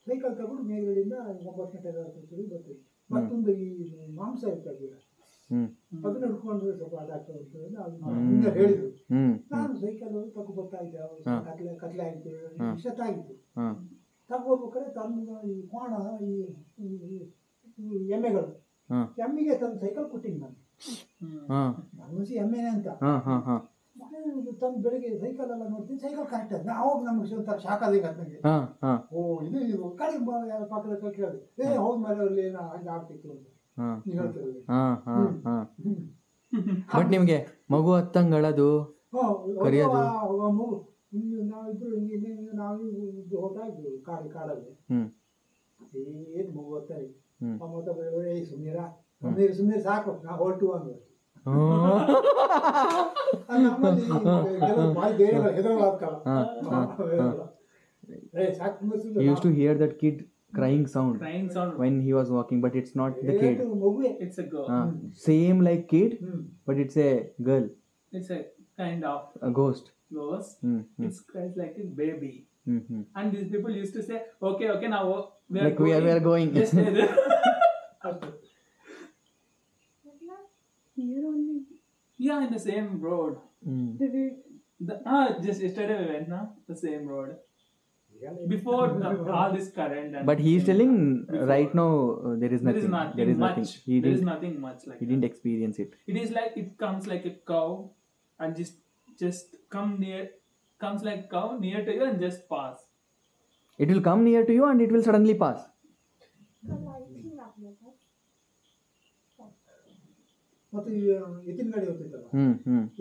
Cycle ತಗೊಂಡು ಮೇಲ್ಗಡೆಯಿಂದ 9 ಗಂಟೆ ಬರ್ತೀವಿ. ಮತ್ತೊಂದು ಈ ಮಾಂಸ ಇರ್ತದಿಲ್ಲ ಅದನ್ನ ಹಿಡ್ಕೊಂಡ್ರೆ ಸ್ವಲ್ಪ ಅದಾಗ್ತದೆ ಅಂತ ಮುಂದೆ ಹೇಳಿದ್ರು. ನಾನು ಸೈಕಲ್ ತಗೋ ಬರ್ತಾ ಇದ್ದೆ, ಕತ್ಲೆ ಆಗಿತ್ತು, ಇಷ್ಟೊತ್ತಾಗಿತ್ತು. ತಗೋಬೇಕಾದ್ರೆ ತನ್ನ ಈ ಕೋಣ ಈ ಎಮ್ಮೆಗಳು ಎಮ್ಮಿಗೆ ತಂದು ಸೈಕಲ್ ಕೊಟ್ಟಿನಿ ನಾನು. ನನ್ನ ಎಮ್ಮೆನೆ ಅಂತ ತಂದು ಬೆಳಿಗ್ಗೆ ಸೈಕಲ್ ಎಲ್ಲ ನೋಡ್ತೀನಿ, ಸೈಕಲ್ ಕರೆಕ್ಟ್ ಆಯ್ತು. ಅವಾಗ ನಮ್ಗೆ ಒಂಥರ ಶಾಕ್ ಆದಂಗೆ ನನಗೆ. ಓ ಇದು ಕಡೆ ಪಕ್ಕದ ಕೇಳಿದೆ, ಹೌದು ಮೇಲೆ ಅಲ್ಲಿ ಹಂಗೆ ಆಗ್ತಿತ್ತು ಅಂತ ನೀವು ಹೇಳ್ತಿರೋದು. ಬಟ್ ನಿಮ್ಗೆ ಮಗು ಹತ್ತಂಗಳದು ಕರಿಯೋದು ಮಗು ನಾವಿಬ್ರು ನಾವು ಹೋಗ್ತಾ ಇದ್ವಿ ಕಾಡಲ್ಲಿ. ಏನು ಮಗು ಹೋಗ್ತಾರೆ ಸುಮ್ಮನೆ ಸಾಕು ನಾವು ಹೊರಟು ಅಂದ್ರು. ನಮ್ಮಲ್ಲಿ He used to hear that kid crying sound when he was walking, but it's not the kid. It's a girl. Same like kid, but it's a girl. It's a kind of a ghost. It's quite like a baby. And these people used to say, okay, now we are going. Just stay there. Here only. Yeah, in the same road. Just yesterday we went, the same road. Before all this current. And but he is telling right now there is nothing. There is nothing. There is nothing much like he didn't experience it. It is like it comes like a cow and just comes like cow near to you and just pass. It will come near to you and it will suddenly pass. ಮತ್ತೆ ಎತ್ತಿನ ಗಾಡಿ ಹೋಗ್ತೈತಲ್ಲ,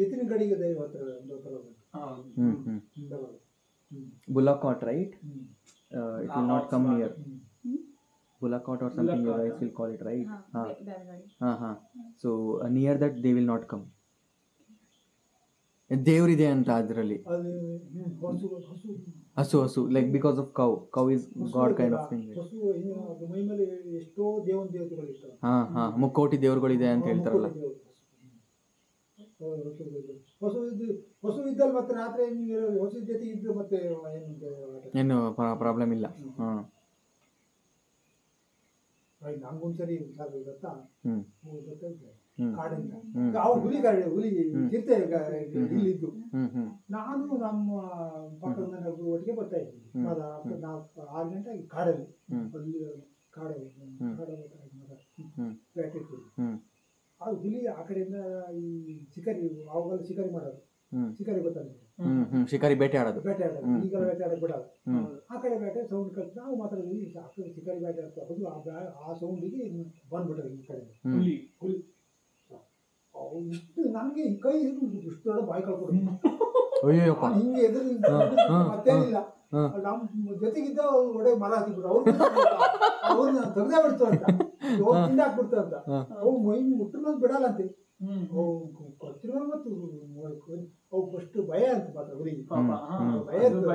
ಎತ್ತಿನ ಗಾಡಿಗೆ ದೈವ ಹತ್ರ bullock cart, right? It will not come near. Bullock cart or something you guys will call it, right? So near that they will not come. ದೇವ್ರಿದೆ ಅಂತ ಅದರಲ್ಲಿ ಹಸು like because of cow is god kind of thing. ಎಷ್ಟೋ ದೇವತೆಗಳು ಇರ್ತಾರೆ. ಮುಕ್ಕೋಟಿ ದೇವರುಗಳಿದೆ ಅಂತ ಹೇಳ್ತಾರಲ್ಲ. ಹಸು ಇದ್ದಲ್ಲಿ ಮತ್ತೆ ರಾತ್ರಿ ಹಸು ಜೊತೆ ಇದ್ದು ಮತ್ತೆ ಏನು ಪ್ರಾಬ್ಲಮ್ ಇಲ್ಲ. ನಂಗೊಂದ್ಸರಿ ಗೊತ್ತಾ, ಕಾಡಿಂದ ಅವು ಹುಲಿ ಇರ್ತೇವೆ ಇಲ್ಲಿದ್ದು. ನಾನು ನಮ್ಮ ಪಕ್ಕದ ಮನೆ ಒಟ್ಟಿಗೆ ಬರ್ತಾ ಇದ್ವಿ. 6 ಗಂಟೆ ಆಗಿ ಕಾಡಲ್ಲಿ ಬೇಟೆ ಅದು ಹುಲಿ ಆ ಕಡೆಯಿಂದ ಈ ಶಿಕಾರಿ ಅವಾಗೆಲ್ಲ ಶಿಕಾರಿ ಮಾಡೋದು. ಶಿಕಾರಿ ಗೊತ್ತಾಗ ಶಿಕಾರಿ ಬೇಟೆ ಆಡೋದು ಈಗೆಲ್ಲ ಬೇಟೆ ಆಡೋದು ಬಿಡೋದು. ಆ ಕಡೆ ಬೇಟೆ ಸೌಂಡ್ ಕಲ್ತು ನಾವು ಮಾತಾಡಿದ್ವಿ. ಶಿಕಾರಿ ಬೇಟೆ ಆಡ್ತಾ ಹೋದು ಆ ಸೌಂಡಿಗೆ ಬಂದ್ಬಿಟ್ಟರು ಈ ಕಡೆ ಹುಲಿ. ನಮ್ಗೆ ಈ ಕೈ ಇಷ್ಟು ದೊಡ್ಡ ಬಾಯಿ ಕಳ್ಕೊಡು ಹಿಂಗೆ ಎದುರು ಮತ್ತೇನಿಲ್ಲ. ನಮ್ಮ ಜೊತೆಗಿದ್ದ ಒಡೆ ಮರ ಹಾಕಿಬಿಟ್ಟು ಅವ್ರನ್ನ ತೆಗ್ದೇ ಬಿಡ್ತು ಅಂತ ತಿಂದಾಕ್ಬಿಡ್ತು ಅಂತ. ಅವು ಮೈ ಮುಟ್ಟನೋದು ಬಿಡಲ್ಲ ಅಂತೆ. ಕೊತ್ತಿರೋ ಮತ್ತು ಅವು ಫಸ್ಟ್ ಭಯ ಅಂತ ಮಾತ್ರ ಹುಲಿಗೆ ಭಯ. ಒಂದು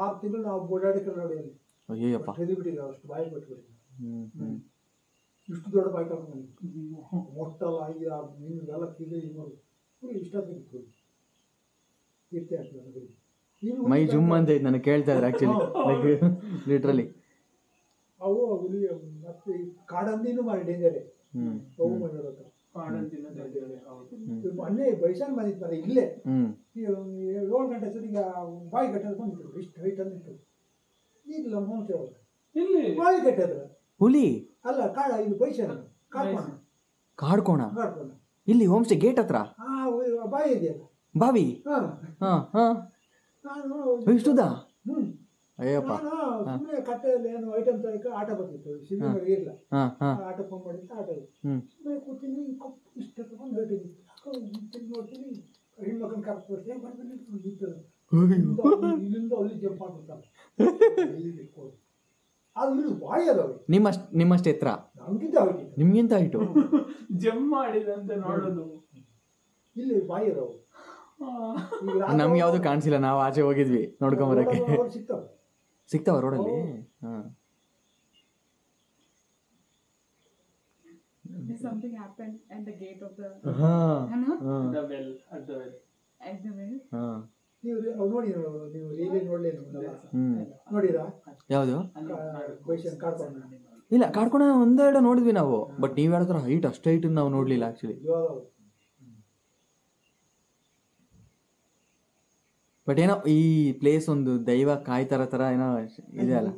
6 ತಿಂಗಳು ನಾವು ಓಡಾಡಿಕೊಂಡು ನೋಡಿ ಅಲ್ಲಿ ಬಿಟ್ಟಿಲ್ಲ, ಅಷ್ಟು ಬಾಯಿ ಕೊಟ್ಬಿಟ್ಟಿಲ್ಲ. ಇಷ್ಟು ದೊಡ್ಡ ಬಾಯಿ ಕಳ್ಕೊಂಡು ಮೊಟ್ಟಲ್ಲ ಮೀನುಗೆಲ್ಲ ಕೀಲಿ ನೋಡಿ ಇಷ್ಟೊತ್ತಿಗೆ ಇರ್ತೆ ಆಗ್ತದೆ. ಮೈ ಜುಮ್ ಅಂತ ನನಗೆ ಕೇಳ್ತಾ ಇದ್ದಾರೆ ಆಕ್ಚುಲಿ ಲಿಟ್ರಲಿ. ಅವು ಹುಲಿ ಮತ್ತೆ ಕಾಡಂದಿನೂ ಮಾಡಿ ಡೇಂಜರೇ. ಅವು ಮಾಡೋದು ಮೊನ್ನೆ ಬೈಸಾನ್ ಬಂದಿತ್ತು ಇಲ್ಲೇ 7 ಗಂಟೆ ಸರಿಗೆ ಬಾಯಿ ಕಟ್ಟೋದು ಬಂದಿತ್ತು. ಇಷ್ಟು ಹೈಟ್ ಅಂದಿತ್ತು. ಈಗ ನಮ್ಮ ಇಲ್ಲಿ ಬಾಯಿ ಕಟ್ಟದ್ರ ಹುಲಿ ಅಲ್ಲ ಕಾಡ ಇದು ಬೈಸಾನ್ ಕಾಡ್ಕೋಣ ಇಲ್ಲಿ ಹೋಮ್ ಸ್ಟೇ ಗೇಟ್ ಹತ್ರ ಬಾಯಿ ಇದೆಯಲ್ಲ ಬಾವಿ. ನಾನು ಇಷ್ಟುದಾ ಅಯ್ಯಪ್ಪ ಸುಮ್ಮನೆ ಕಟ್ಟೆಯಲ್ಲಿ ಏನು ಐಟಮ್ ತರಕ ಆಟ ಬರ್ತಿತ್ತು. ಸಿನಿಮಾ ಇರಲ್ಲ, ಆಟ ಫೋನ್ ಮಾಡಿತ್ತು. ಆಟ ಸುಮ್ಮನೆ ಕೂತೀನಿ, ಇಷ್ಟ ತಗೊಂಡು ಹೇಳ್ತೀನಿ. ನೋಡ್ತೀನಿ ಹೆಣ್ಮಕ್ಳನ್ನ ಕರ್ಕೊಂಡು ಇಲ್ಲಿಂದ ಅಲ್ಲಿ ಜಂಪ್ ಮಾಡ್ಬಿಡ್ತಾರೆ. ಅದು ಇಲ್ಲಿ ಬಾಯಿ ಅದಾವೆ ನಿಮ್ಮಷ್ಟು ಎತ್ತರ, ನಿಮ್ಗಿಂತ ಹೈಟು ಜಂಪ್ ಮಾಡಿದಂತೆ ನೋಡೋದು. ಇಲ್ಲಿ ಬಾಯಿ ಅದಾವೆ. ನಮ್ಗೆ ಯಾವ್ದು ಕಾಣಿಸಿಲ್ಲ, ನಾವು ಆಚೆ ಹೋಗಿದ್ವಿ ನೋಡ್ಕೊಂಬರಕ್ಕೆ. ಸಿಗ್ತಾವ ರೋಡಲ್ಲಿ. Something happened at the gate of the the well, at the well. At the well. ಅವ್ರು ನೋಡಿರೋ ನೀವು ರೀಲಿ ನೋಡ್ಲಿಲ್ಲ ಹ್ಮ್ ನೋಡಿರಾ ಯಾವುದು? ಕ್ವೆಶ್ಚನ್ ಕಾಡ್ಕೊಂಡು ಇಲ್ಲ, ಕಾಡ್ಕೋಣ ಒಂದೆರಡು ನೋಡಿದ್ವಿ ನಾವು. ಬಟ್ ನೀವು ಹೇಳಿದ್ರೆ ಹೈಟ್ ಅಷ್ಟು ಹೈಟ್ ನಾವು ನೋಡ್ಲಿಲ್ಲ ಆಕ್ಚುಲಿ. ಬಟ್ ಏನೋ ಈ ಪ್ಲೇಸ್ ಒಂದು ದೈವ ಕಾಯ್ತಾರ ತರ ಏನೋ ಇದೆ ಅಲ್ಲ.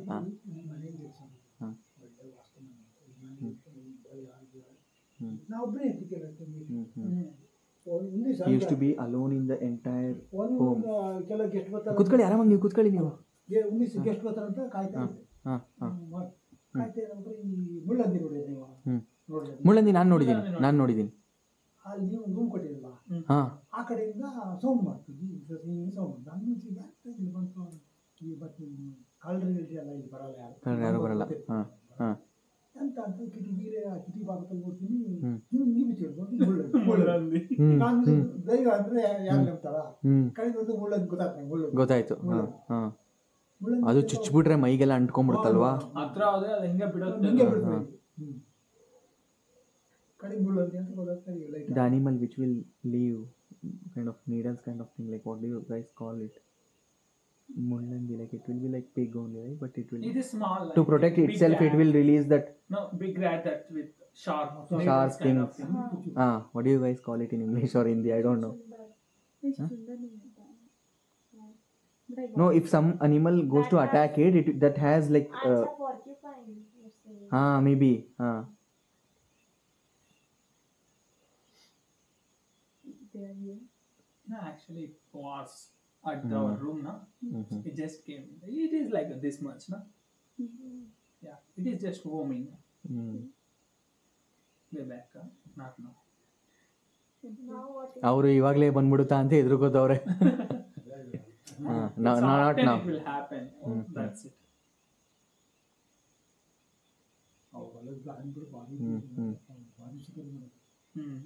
ನಾವೊಬ್ಬರೇ use to be alone in the entire home. ಕೆಲವು ಗೆಸ್ಟ್ ಬರ್ತಾರೆ, ಕುತ್ಕೊಳ್ಳಿ ಆರಾಮಾಗಿ, ನೀವು ಕುತ್ಕೊಳ್ಳಿ ನೀವು. ಗೆಸ್ಟ್ ಬರ್ತಾರೆ ಅಂತ ಕಾಯ್ತಾ ಇದ್ದೆ. ಕಾಯ್ತಾ ಇದ್ರೆ ಈ ಮುಳ್ಳಂದಿ ನೋಡಿದ್ರೆ ನೀವು ನೋಡಿದ್ರೆ ಮುಳ್ಳಂದಿ ನಾನು ನೋಡಿದ್ದೀನಿ. ಅಲ್ಲಿ ನೀವು ರೂಮ್ ಕೊಟ್ಟಿರಲ್ಲ, ಹಾ, ಆ ಕಡೆಯಿಂದ ಸೌಂಡ್ ಮಾಡ್ತೀವಿ. ಸೌಂಡ್ ನಾನು ಯಾಕೆ ಇಲ್ಲಿ ಬಂತು ಈ ಬಟ್ ಕಳ್ಳರು ಎಲ್ಲ ಇಲ್ಲಿ ಬರಲ್ಲ, ಯಾರು ಬರಲ್ಲ. ಹಾ ಹಾ ಅಂತ ಕಿಟಕಿ ಭಾಗದಲ್ಲಿ ನೋಡ್ತೀನಿ. ಹ್ಮ್. ಹಿಂಗೆ ಮುಳ್ಳಂದಿ ನಾನು ದೈವ ಅಂದ್ರೆ ಯಾರು ನಂಬ್ತಾರ? ಕಡೆಗೆ ಒಂದು ಮುಳ್ಳಂದಿ ಗೊತ್ತಾಯ್ತು. ಹಾ ಹಾ, ಅದು ಚುಚ್ಬಿಟ್ರೆ ಮೈಗೆಲ್ಲ ಅಂಟ್ಕೊಂಡ್ಬಿಡುತ್ತಲ್ವಾ? ಹತ್ರ ಹೋದ್ರೆ ಅದು ಹಿಂಗೆ ಬಿಡುತ್ತೆ. ಹಿಂಗೆ ಬಿಡ್ತಾರೆ. ಕಡೆಗೆ ಮುಳ್ಳಂದಿ ಅಂತ ಗೊತ್ತಾಗ್ತದೆ. The animal which will leave kind of needles kind of thing, like what do you guys call it? Mullandi, like it will be like pig only, right? But it will It is small. Like to protect big itself rat. it will release that No, big rat that with sharp sharp kind of things. thing. What do you guys call it in English or Hindi? I don't know. No, if some animal goes to attack it that has like porcupine, you're saying. maybe They are here. No, actually it was at our room, no? It just came. It is like this much, no? Yeah, it is just roaming. Way back, not now. Now what is ಅವರು ಇವಾಗಲೇ ಬಂದ್ಬಿಡುತ್ತಾ ಅಂತ ಎದುರುಗೋದವ್ರೆ. It's not often now. it will happen. That's it. ಅವೆಲ್ಲ blank ಭಾರಿ ಹ್ಮ್ ಹ್ಮ್ Hmm.